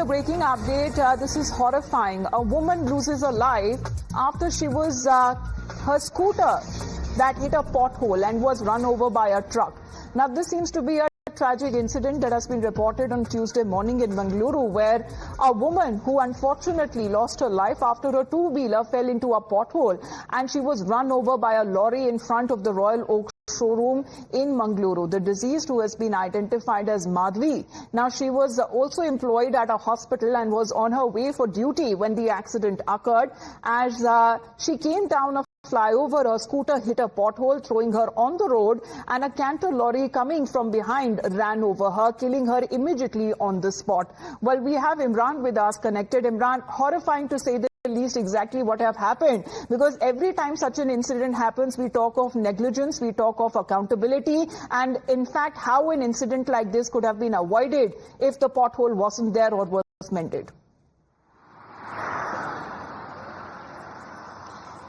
breaking update. This is horrifying. A woman loses her life after she was her scooter that hit a pothole and was run over by a truck. Now, this seems to be a tragic incident that has been reported on Tuesday morning in Mangaluru, where a woman who unfortunately lost her life after her two-wheeler fell into a pothole and she was run over by a lorry in front of the Royal Oak showroom in Mangaluru. The deceased, who has been identified as Madhvi, now she was also employed at a hospital and was on her way for duty when the accident occurred. As she came down a flyover, her scooter hit a pothole, throwing her on the road, and a canter lorry coming from behind ran over her, killing her immediately on the spot. Well, we have Imran with us connected. Imran, horrifying to say the least exactly what have happened, because every time such an incident happens, we talk of negligence, we talk of accountability, and in fact how an incident like this could have been avoided if the pothole wasn't there or was mended.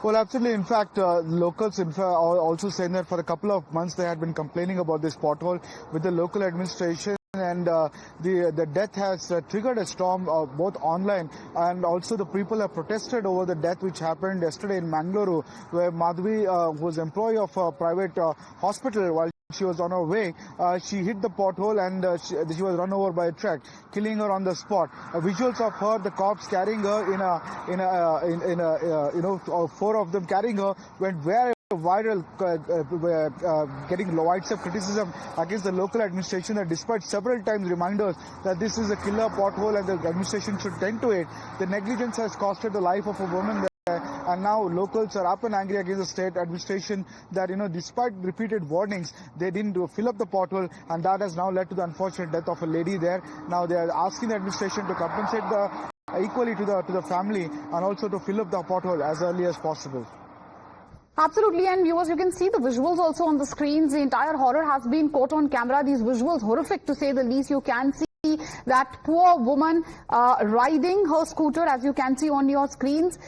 Well, absolutely. In fact, locals are also saying that for a couple of months they had been complaining about this pothole with the local administration. And the death has triggered a storm both online, and also the people have protested over the death which happened yesterday in Mangaluru, where Madhvi, who was employee of a private hospital, while she was on her way, she hit the pothole and she was run over by a truck, killing her on the spot. Visuals of her, the cops carrying her four of them carrying her, went very viral, getting widespread criticism against the local administration, that despite several times reminders that this is a killer pothole and the administration should tend to it, the negligence has costed the life of a woman there. And now locals are up and angry against the state administration that, despite repeated warnings, they didn't fill up the pothole, and that has now led to the unfortunate death of a lady there. Now they are asking the administration to compensate equally to the family, and also to fill up the pothole as early as possible. Absolutely, and viewers, you can see the visuals also on the screens. The entire horror has been caught on camera. These visuals, horrific to say the least. You can see that poor woman riding her scooter, as you can see on your screens.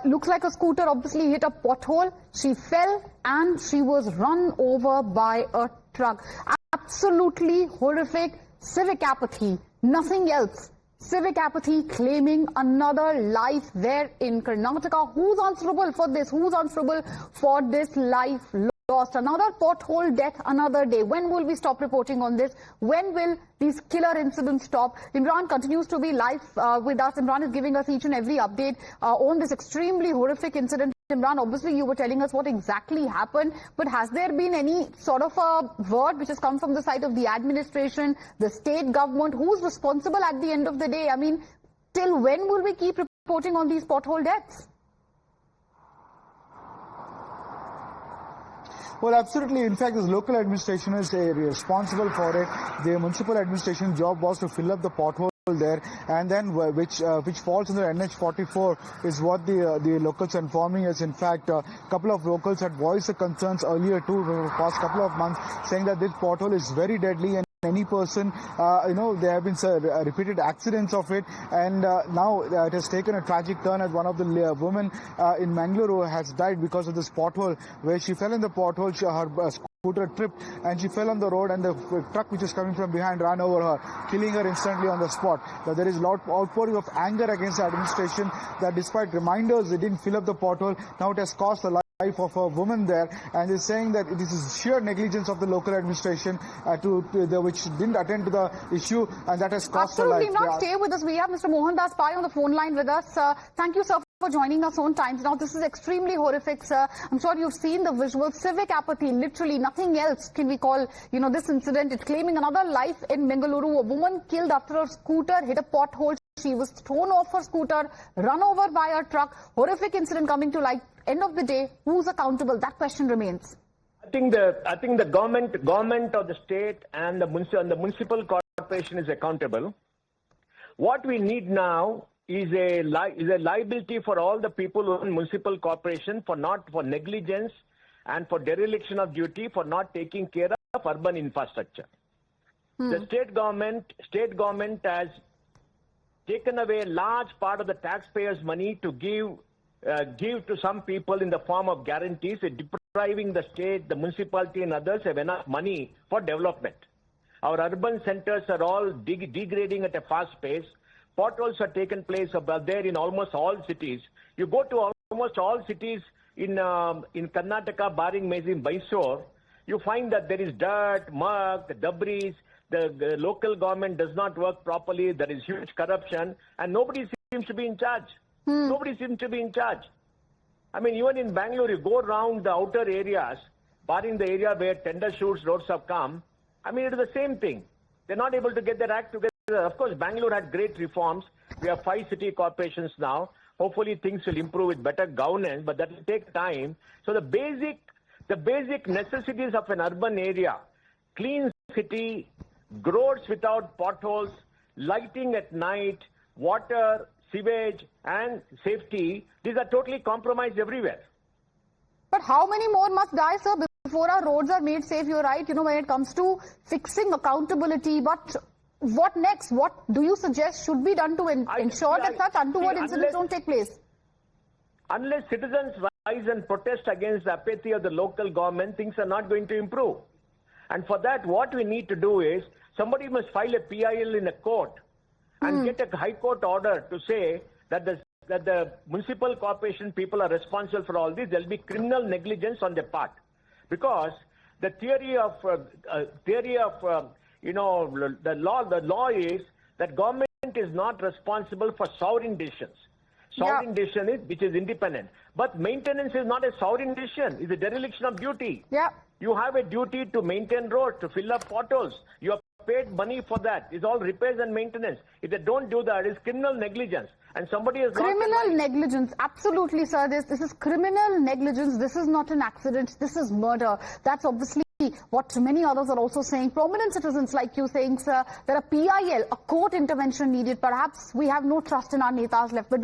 Looks like a scooter obviously hit a pothole. She fell and she was run over by a truck. Absolutely horrific. Civic apathy, nothing else. Civic apathy, claiming another life there in Karnataka. Who's answerable for this? Who's answerable for this life lost? Another pothole death, another day. When will we stop reporting on this? When will these killer incidents stop? Imran continues to be live with us. Imran is giving us each and every update on this extremely horrific incident. Imran, obviously you were telling us what exactly happened, but has there been any sort of a word which has come from the side of the administration, the state government? Who's responsible at the end of the day? I mean, till when will we keep reporting on these pothole deaths? Well, absolutely. In fact, this local administration is responsible for it. The municipal administration job was to fill up the pothole there, and then which falls under NH44 is what the locals are informing us. In fact, a couple of locals had voiced the concerns earlier too, for the past couple of months, saying that this pothole is very deadly, and any person, there have been repeated accidents of it, and now it has taken a tragic turn as one of the women in Mangaluru has died because of this pothole, where she fell in the pothole. Her scooter tripped and she fell on the road, and the truck which is coming from behind ran over her, killing her instantly on the spot. Now, there is a lot outpouring of anger against the administration that despite reminders they didn't fill up the pothole. Now it has cost the life of a woman there, and is saying that it is sheer negligence of the local administration which didn't attend to the issue, and that has cost her life. Absolutely not. Stay with us. We have Mr. Mohandas Pai on the phone line with us. Thank you, sir, for joining us on Times Now. This is extremely horrific, sir. I'm sure you've seen the visuals. Civic apathy, literally nothing else can we call, this incident. It's claiming another life in Bengaluru. A woman killed after her scooter hit a pothole. She was thrown off her scooter, run over by a truck. Horrific incident coming to light. End of the day, who's accountable? That question remains. I think the government of the state and the municipal corporation is accountable. What we need now is a liability for all the people in municipal corporation for negligence and for dereliction of duty, for not taking care of urban infrastructure. The state government has taken away a large part of the taxpayers' money to give to some people in the form of guarantees, depriving the state, the municipality and others of enough money for development. Our urban centers are all degrading at a fast pace. potholes have taken place there in almost all cities. You go to almost all cities in Karnataka, barring maybe Mysore, you find that there is dirt, mud, debris. The local government does not work properly. There is huge corruption, and nobody seems to be in charge. Nobody seems to be in charge. I mean, even in Bangalore, you go around the outer areas, barring the area where tender shoots roads have come. I mean, it is the same thing. They're not able to get their act together. Of course, Bangalore had great reforms. We have 5 city corporations now. Hopefully, things will improve with better governance, but that will take time. So the basic necessities of an urban area, clean city, roads without potholes, lighting at night, water, sewage, and safety, these are totally compromised everywhere. But how many more must die, sir, before our roads are made safe? You're right, when it comes to fixing accountability, but what next? What do you suggest should be done to ensure that such untoward incidents don't take place? Unless citizens rise and protest against the apathy of the local government, things are not going to improve. And for that, what we need to do is, somebody must file a PIL in a court and get a high court order to say that the municipal corporation people are responsible for all this. There will be criminal negligence on their part. Because the theory of the law is that government is not responsible for sovereign decisions. Sovereign decision is which is independent. But maintenance is not a sovereign decision. It's a dereliction of duty. Yeah. You have a duty to maintain roads, to fill up potholes. You have paid money for that. It's all repairs and maintenance. If they don't do that, it's criminal negligence. And somebody has criminal negligence. Absolutely, sir. This is criminal negligence. This is not an accident. This is murder. That's obviously what many others are also saying. Prominent citizens like you saying, sir, that a PIL, a court intervention needed. Perhaps we have no trust in our netas left. But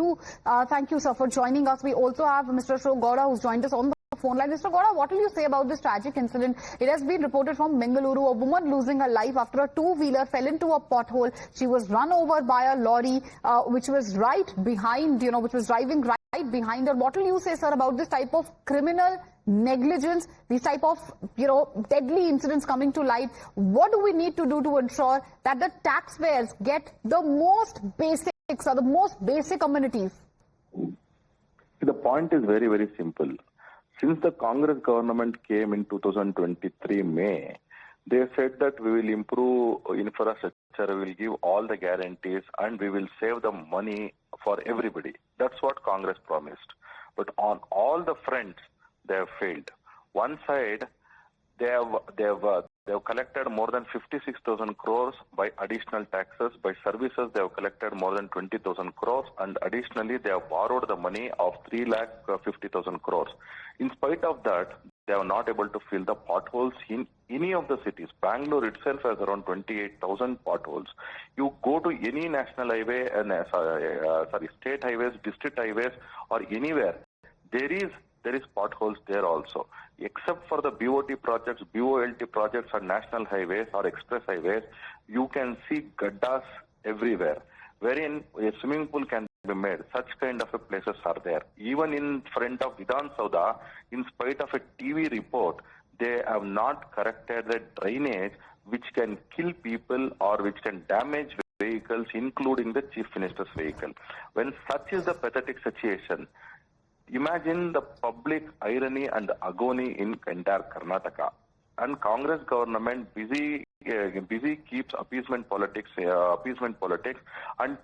thank you, sir, for joining us. We also have Mr. Ashok Gowda, who's joined us on the phone line. Mr. Gowda, what will you say about this tragic incident? It has been reported from Bengaluru, a woman losing her life after a two-wheeler fell into a pothole. She was run over by a lorry, which was right behind, which was driving right behind her. What will you say, sir, about this type of criminal negligence, these type of, deadly incidents coming to light? What do we need to do to ensure that the taxpayers get the most basics or the most basic amenities? The point is very, very simple. Since the Congress government came in 2023 May, they said that we will improve infrastructure, we will give all the guarantees, and we will save the money for everybody. That's what Congress promised. But on all the fronts, they have failed. One side, they have collected more than 56,000 crores by additional taxes. By services, they have collected more than 20,000 crores, and additionally, they have borrowed the money of 3,50,000 crores. In spite of that, they are not able to fill the potholes in any of the cities. Bangalore itself has around 28,000 potholes. You go to any national highway and state highways, district highways, or anywhere, there is potholes there also. Except for the BOT projects, BOLT projects on national highways or express highways, you can see gaddas everywhere, wherein a swimming pool can be made. Such kind of places are there. Even in front of Vidhan Saudha, in spite of a TV report, they have not corrected the drainage, which can kill people or which can damage vehicles, including the Chief Minister's vehicle. When such is the pathetic situation, imagine the public irony and agony in entire Karnataka. And Congress government busy keeps appeasement politics, and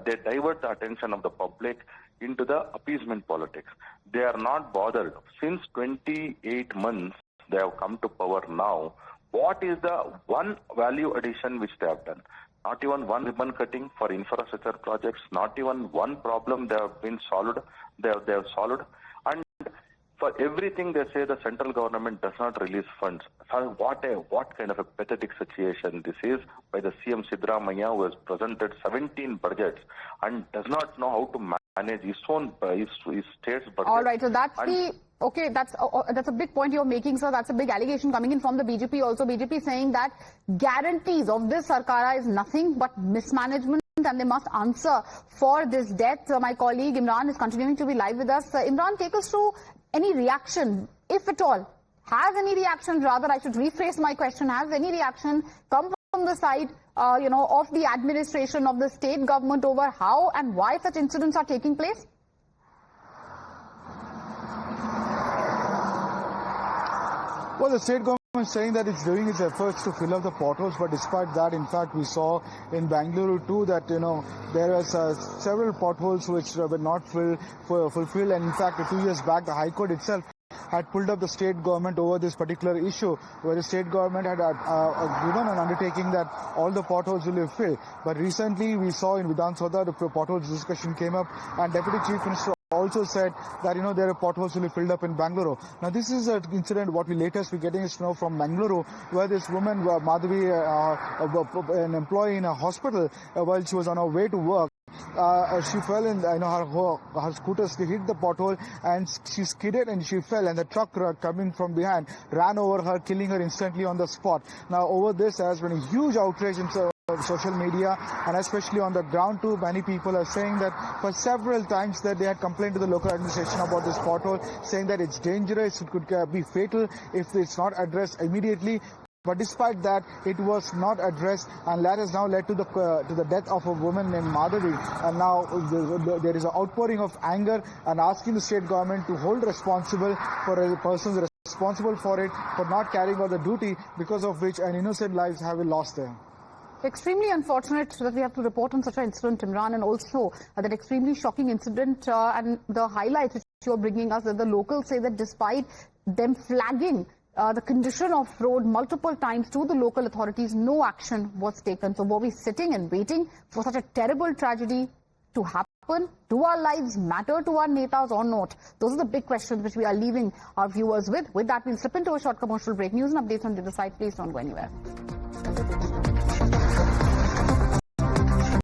they divert the attention of the public into the appeasement politics. They are not bothered. Since 28 months, they have come to power now. What is the one value addition which they have done? Not even one ribbon cutting for infrastructure projects, not even one problem they have been solved. They have solved. And for everything they say the central government does not release funds. So what kind of a pathetic situation this is by the CM Siddaramaiah, who has presented 17 budgets and does not know how to manage his state's budget. All right, so that's that's a big point you're making, sir. That's a big allegation coming in from the BJP also. BJP saying that guarantees of this Sarkara is nothing but mismanagement, and they must answer for this death. My colleague Imran is continuing to be live with us. Imran, take us through any reaction, if at all. Has any reaction, rather I should rephrase my question, has any reaction come from the side of the administration of the state government over how and why such incidents are taking place? Well, the state government is saying that it's doing its efforts to fill up the potholes, but despite that, in fact, we saw in Bangalore too that, there was several potholes which were not fulfilled. And in fact, 2 years back, the High Court itself had pulled up the state government over this particular issue, where the state government had given an undertaking that all the potholes will be filled. But recently, we saw in Vidhan Sabha, the potholes discussion came up, and Deputy Chief Minister also said that, there are potholes will be filled up in Bangalore. Now, this is an incident, what we latest we're getting is to know from Bangalore, where this woman, Madhavi, an employee in a hospital, while she was on her way to work, she fell in, her scooter hit the pothole and she skidded and she fell, and the truck coming from behind ran over her, killing her instantly on the spot. Now, over this, there has been a huge outrage in social media, and especially on the ground too. Many people are saying that for several times that they had complained to the local administration about this pothole, saying that it's dangerous, it could be fatal if it's not addressed immediately. But despite that, it was not addressed, and that has now led to the death of a woman named Madhavi. And now there is an outpouring of anger and asking the state government to hold responsible for a person responsible for it, for not carrying out the duty, because of which an innocent lives have been lost there. Extremely unfortunate that we have to report on such an incident, Imran, and also that extremely shocking incident and the highlights which you are bringing us, that the locals say that despite them flagging the condition of road multiple times to the local authorities, no action was taken. So were we sitting and waiting for such a terrible tragedy to happen? Do our lives matter to our netas or not? Those are the big questions which we are leaving our viewers with. With that, we'll slip into a short commercial break. News and updates on the other side. Please don't go anywhere.